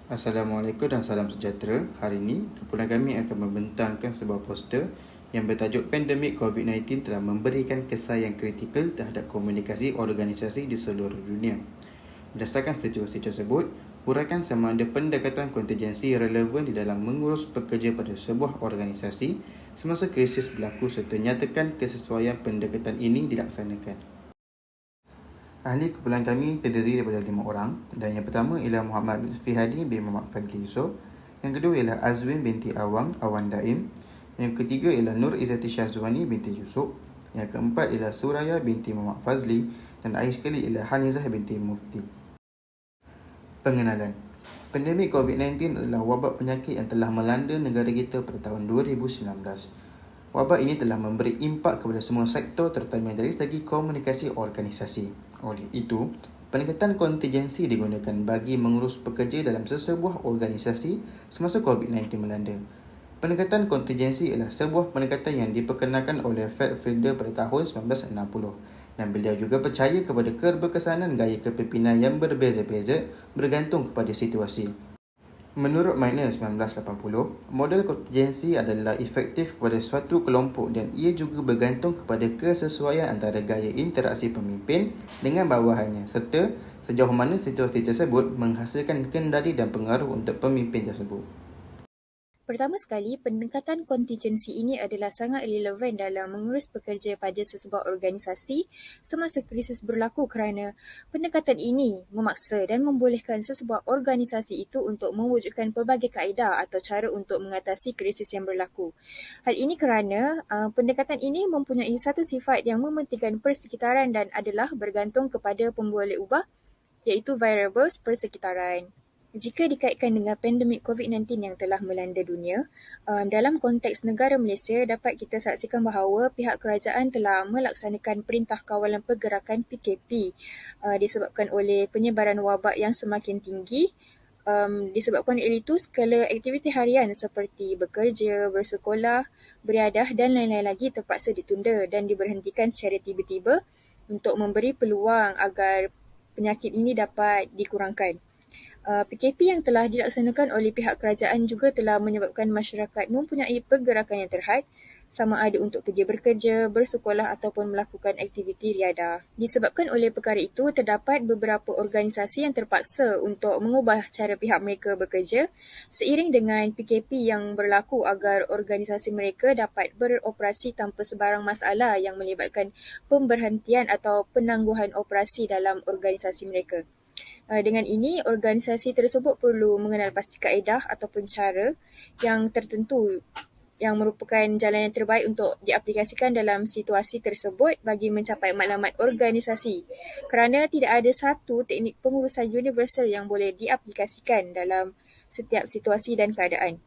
Assalamualaikum dan salam sejahtera. Hari ini, kumpulan kami akan membentangkan sebuah poster yang bertajuk Pandemik COVID-19 telah memberikan kesan yang kritikal terhadap komunikasi organisasi di seluruh dunia. Berdasarkan situasi tersebut, huraikan sama ada pendekatan kontingensi relevan di dalam mengurus pekerja pada sebuah organisasi semasa krisis berlaku serta nyatakan kesesuaian pendekatan ini dilaksanakan. Ahli kumpulan kami terdiri daripada 5 orang dan yang pertama ialah Muhammad Lutfi Hadi bin Muhammad Fadli Yusof. Yang kedua ialah Azwin binti Awang Awan Daim. Yang ketiga ialah Nur Izzati Syahzuani binti Yusof. Yang keempat ialah Suraya binti Muhammad Fazli dan akhir sekali ialah Hanizah binti Mufti. Pengenalan. Pandemik COVID-19 adalah wabak penyakit yang telah melanda negara kita pada tahun 2019. Wabak ini telah memberi impak kepada semua sektor terutama dari segi komunikasi organisasi. Oleh itu, pendekatan kontingensi digunakan bagi mengurus pekerja dalam sesebuah organisasi semasa COVID-19 melanda. Pendekatan kontingensi ialah sebuah pendekatan yang diperkenalkan oleh Fred Frieder pada tahun 1960 dan beliau juga percaya kepada keberkesanan gaya kepimpinan yang berbeza-beza bergantung kepada situasi. Menurut Miner 1980, model kontingensi adalah efektif kepada suatu kelompok dan ia juga bergantung kepada kesesuaian antara gaya interaksi pemimpin dengan bawahannya serta sejauh mana situasi tersebut menghasilkan kendali dan pengaruh untuk pemimpin tersebut. Pertama sekali, pendekatan kontingensi ini adalah sangat relevan dalam mengurus pekerja pada sesebuah organisasi semasa krisis berlaku kerana pendekatan ini memaksa dan membolehkan sesebuah organisasi itu untuk mewujudkan pelbagai kaedah atau cara untuk mengatasi krisis yang berlaku. Hal ini kerana pendekatan ini mempunyai satu sifat yang mementingkan persekitaran dan adalah bergantung kepada pemboleh ubah iaitu variables persekitaran. Jika dikaitkan dengan pandemik COVID-19 yang telah melanda dunia, dalam konteks negara Malaysia dapat kita saksikan bahawa pihak kerajaan telah melaksanakan Perintah Kawalan Pergerakan PKP disebabkan oleh penyebaran wabak yang semakin tinggi. Disebabkan oleh itu, skala aktiviti harian seperti bekerja, bersekolah, beriadah dan lain-lain lagi terpaksa ditunda dan diberhentikan secara tiba-tiba untuk memberi peluang agar penyakit ini dapat dikurangkan. PKP yang telah dilaksanakan oleh pihak kerajaan juga telah menyebabkan masyarakat mempunyai pergerakan yang terhad sama ada untuk pergi bekerja, bersekolah ataupun melakukan aktiviti riadah. Disebabkan oleh perkara itu, terdapat beberapa organisasi yang terpaksa untuk mengubah cara pihak mereka bekerja seiring dengan PKP yang berlaku agar organisasi mereka dapat beroperasi tanpa sebarang masalah yang melibatkan pemberhentian atau penangguhan operasi dalam organisasi mereka. Dengan ini, organisasi tersebut perlu mengenal pasti kaedah ataupun cara yang tertentu yang merupakan jalan yang terbaik untuk diaplikasikan dalam situasi tersebut bagi mencapai matlamat organisasi kerana tidak ada satu teknik pengurusan universal yang boleh diaplikasikan dalam setiap situasi dan keadaan.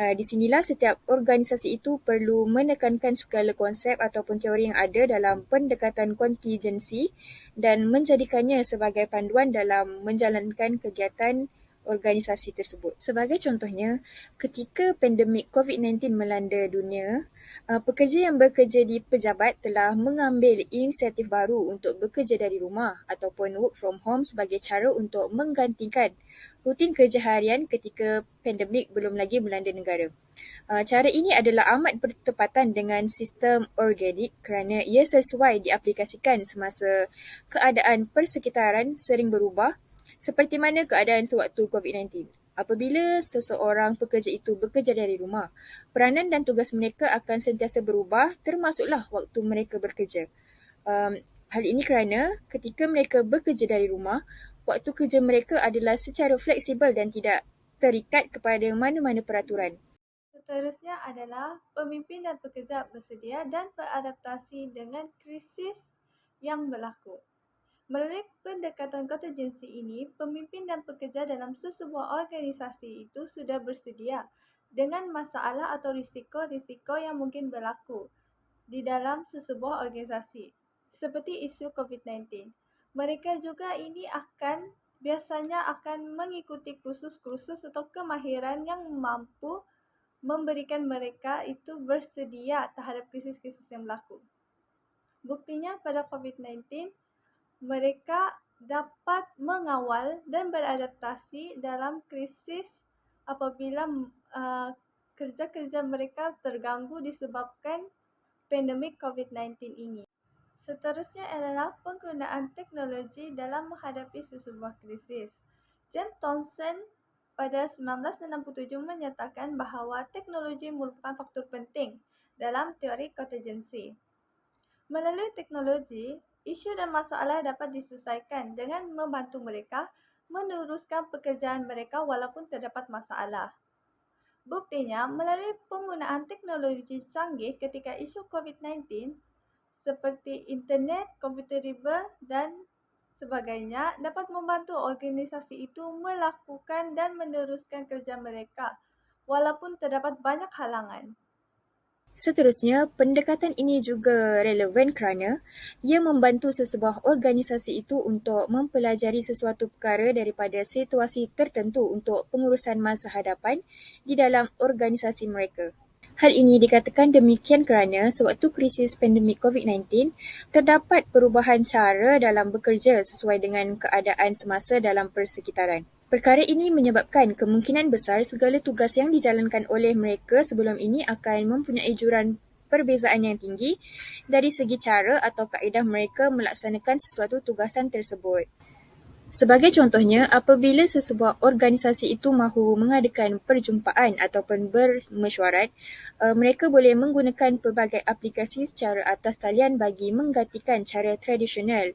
Di sinilah setiap organisasi itu perlu menekankan segala konsep ataupun teori yang ada dalam pendekatan kontingensi dan menjadikannya sebagai panduan dalam menjalankan kegiatan organisasi tersebut. Sebagai contohnya, ketika pandemik COVID-19 melanda dunia, pekerja yang bekerja di pejabat telah mengambil inisiatif baru untuk bekerja dari rumah ataupun work from home sebagai cara untuk menggantikan rutin kerja harian ketika pandemik belum lagi melanda negara. Cara ini adalah amat bertepatan dengan sistem organik kerana ia sesuai diaplikasikan semasa keadaan persekitaran sering berubah seperti mana keadaan sewaktu COVID-19. Apabila seseorang pekerja itu bekerja dari rumah, peranan dan tugas mereka akan sentiasa berubah termasuklah waktu mereka bekerja. Hal ini kerana ketika mereka bekerja dari rumah, waktu kerja mereka adalah secara fleksibel dan tidak terikat kepada mana-mana peraturan. Seterusnya adalah pemimpin dan pekerja bersedia dan beradaptasi dengan krisis yang berlaku. Melalui pendekatan kontingensi ini, pemimpin dan pekerja dalam sesebuah organisasi itu sudah bersedia dengan masalah atau risiko-risiko yang mungkin berlaku di dalam sesebuah organisasi, seperti isu COVID-19. Mereka juga ini biasanya akan mengikuti kursus-kursus atau kemahiran yang mampu memberikan mereka itu bersedia terhadap krisis-krisis yang berlaku. Buktinya pada COVID-19, mereka dapat mengawal dan beradaptasi dalam krisis apabila kerja-kerja mereka terganggu disebabkan pandemik COVID-19 ini. Seterusnya adalah penggunaan teknologi dalam menghadapi sesebuah krisis. James Thomson pada 1967 menyatakan bahawa teknologi merupakan faktor penting dalam teori kontingensi. Melalui teknologi, isu dan masalah dapat diselesaikan dengan membantu mereka meneruskan pekerjaan mereka walaupun terdapat masalah. Buktinya, melalui penggunaan teknologi canggih ketika isu COVID-19 seperti internet, komputer riba dan sebagainya dapat membantu organisasi itu melakukan dan meneruskan kerja mereka walaupun terdapat banyak halangan. Seterusnya, pendekatan ini juga relevan kerana ia membantu sesebuah organisasi itu untuk mempelajari sesuatu perkara daripada situasi tertentu untuk pengurusan masa hadapan di dalam organisasi mereka. Hal ini dikatakan demikian kerana sewaktu krisis pandemik COVID-19, terdapat perubahan cara dalam bekerja sesuai dengan keadaan semasa dalam persekitaran. Perkara ini menyebabkan kemungkinan besar segala tugas yang dijalankan oleh mereka sebelum ini akan mempunyai juran perbezaan yang tinggi dari segi cara atau kaedah mereka melaksanakan sesuatu tugasan tersebut. Sebagai contohnya, apabila sesebuah organisasi itu mahu mengadakan perjumpaan ataupun bermesyuarat, mereka boleh menggunakan pelbagai aplikasi secara atas talian bagi menggantikan cara tradisional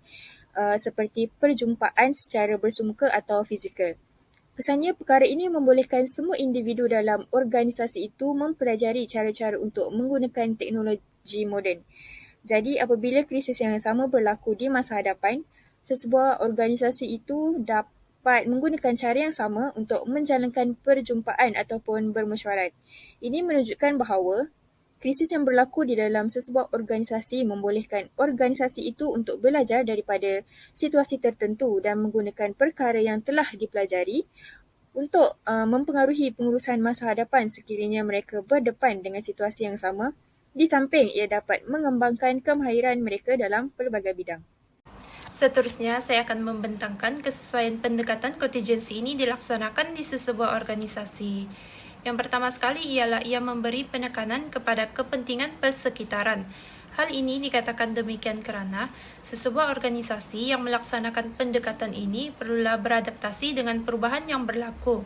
seperti perjumpaan secara bersumuka atau fizikal. Kesannya, perkara ini membolehkan semua individu dalam organisasi itu mempelajari cara-cara untuk menggunakan teknologi moden. Jadi, apabila krisis yang sama berlaku di masa hadapan, sesebuah organisasi itu dapat menggunakan cara yang sama untuk menjalankan perjumpaan ataupun bermesyuarat. Ini menunjukkan bahawa krisis yang berlaku di dalam sesebuah organisasi membolehkan organisasi itu untuk belajar daripada situasi tertentu dan menggunakan perkara yang telah dipelajari untuk mempengaruhi pengurusan masa hadapan sekiranya mereka berdepan dengan situasi yang sama, di samping ia dapat mengembangkan kemahiran mereka dalam pelbagai bidang. Seterusnya, saya akan membentangkan kesesuaian pendekatan kontingensi ini dilaksanakan di sesebuah organisasi. Yang pertama sekali ialah ia memberi penekanan kepada kepentingan persekitaran. Hal ini dikatakan demikian kerana sesebuah organisasi yang melaksanakan pendekatan ini perlulah beradaptasi dengan perubahan yang berlaku.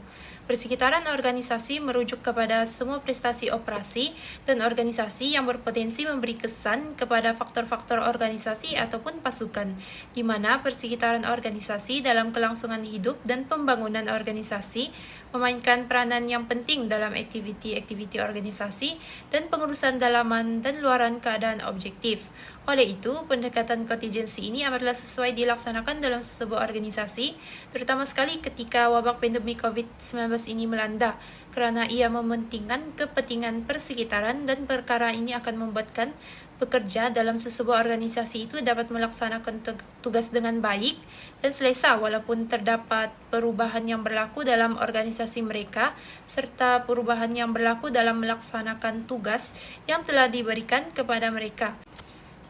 Persekitaran organisasi merujuk kepada semua prestasi operasi dan organisasi yang berpotensi memberi kesan kepada faktor-faktor organisasi ataupun pasukan, di mana persekitaran organisasi dalam kelangsungan hidup dan pembangunan organisasi memainkan peranan yang penting dalam aktiviti-aktiviti organisasi dan pengurusan dalaman dan luaran keadaan objektif. Oleh itu, pendekatan kontingensi ini amatlah sesuai dilaksanakan dalam sesebuah organisasi, terutama sekali ketika wabak pandemik COVID-19 ini melanda, kerana ia mementingkan kepentingan persekitaran dan perkara ini akan membuatkan pekerja dalam sesebuah organisasi itu dapat melaksanakan tugas dengan baik dan selesa walaupun terdapat perubahan yang berlaku dalam organisasi mereka serta perubahan yang berlaku dalam melaksanakan tugas yang telah diberikan kepada mereka.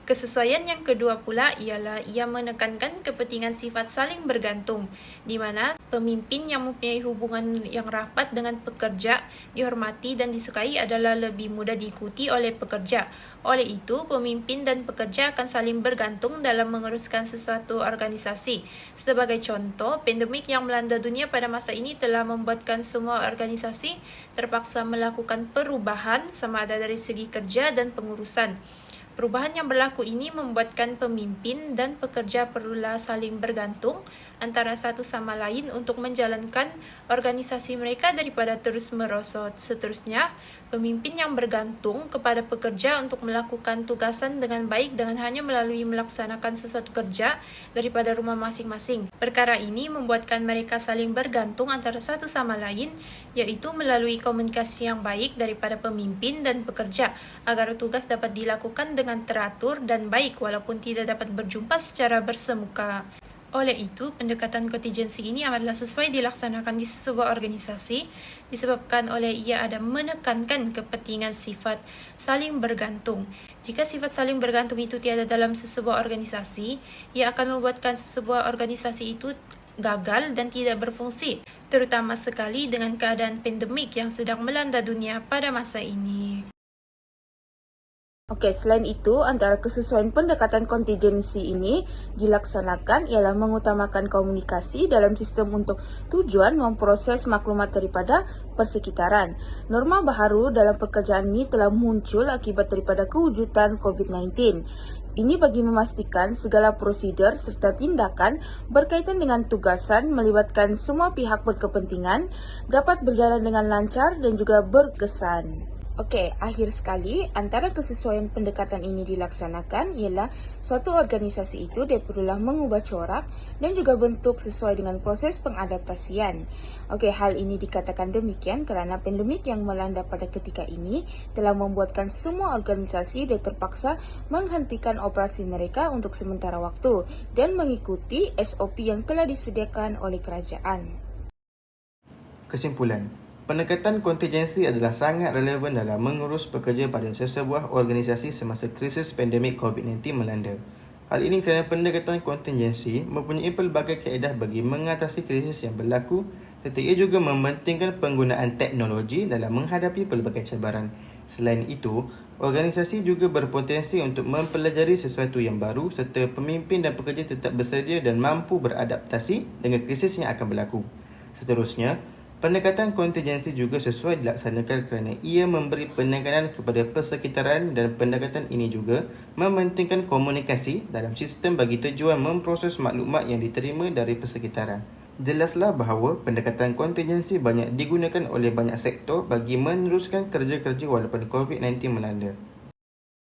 Kesesuaian yang kedua pula ialah ia menekankan kepentingan sifat saling bergantung, di mana pemimpin yang mempunyai hubungan yang rapat dengan pekerja, dihormati dan disukai adalah lebih mudah diikuti oleh pekerja. Oleh itu, pemimpin dan pekerja akan saling bergantung dalam menguruskan sesuatu organisasi. Sebagai contoh, pandemik yang melanda dunia pada masa ini telah membuatkan semua organisasi terpaksa melakukan perubahan sama ada dari segi kerja dan pengurusan. Perubahan yang berlaku ini membuatkan pemimpin dan pekerja perlulah saling bergantung antara satu sama lain untuk menjalankan organisasi mereka daripada terus merosot. Seterusnya, pemimpin yang bergantung kepada pekerja untuk melakukan tugasan dengan baik dengan hanya melalui melaksanakan sesuatu kerja daripada rumah masing-masing. Perkara ini membuatkan mereka saling bergantung antara satu sama lain, iaitu melalui komunikasi yang baik daripada pemimpin dan pekerja agar tugas dapat dilakukan dengan teratur dan baik walaupun tidak dapat berjumpa secara bersemuka. Oleh itu, pendekatan kontingensi ini adalah sesuai dilaksanakan di sebuah organisasi disebabkan oleh ia ada menekankan kepentingan sifat saling bergantung. Jika sifat saling bergantung itu tiada dalam sebuah organisasi, ia akan membuatkan sebuah organisasi itu gagal dan tidak berfungsi, terutama sekali dengan keadaan pandemik yang sedang melanda dunia pada masa ini. Okey, selain itu, antara kesesuaian pendekatan kontingensi ini dilaksanakan ialah mengutamakan komunikasi dalam sistem untuk tujuan memproses maklumat daripada persekitaran. Norma baharu dalam pekerjaan ini telah muncul akibat daripada kewujudan COVID-19. Ini bagi memastikan segala prosedur serta tindakan berkaitan dengan tugasan melibatkan semua pihak berkepentingan dapat berjalan dengan lancar dan juga berkesan. Okey, akhir sekali, antara kesesuaian pendekatan ini dilaksanakan ialah suatu organisasi itu dia perlulah mengubah corak dan juga bentuk sesuai dengan proses pengadaptasian. Okey, hal ini dikatakan demikian kerana pandemik yang melanda pada ketika ini telah membuatkan semua organisasi dia terpaksa menghentikan operasi mereka untuk sementara waktu dan mengikuti SOP yang telah disediakan oleh kerajaan. Kesimpulan, pendekatan kontingensi adalah sangat relevan dalam mengurus pekerja pada sesebuah organisasi semasa krisis pandemik COVID-19 melanda. Hal ini kerana pendekatan kontingensi mempunyai pelbagai kaedah bagi mengatasi krisis yang berlaku serta ia juga mementingkan penggunaan teknologi dalam menghadapi pelbagai cabaran. Selain itu, organisasi juga berpotensi untuk mempelajari sesuatu yang baru serta pemimpin dan pekerja tetap bersedia dan mampu beradaptasi dengan krisis yang akan berlaku. Seterusnya, pendekatan kontingensi juga sesuai dilaksanakan kerana ia memberi penekanan kepada persekitaran dan pendekatan ini juga mementingkan komunikasi dalam sistem bagi tujuan memproses maklumat yang diterima dari persekitaran. Jelaslah bahawa pendekatan kontingensi banyak digunakan oleh banyak sektor bagi meneruskan kerja-kerja walaupun COVID-19 melanda.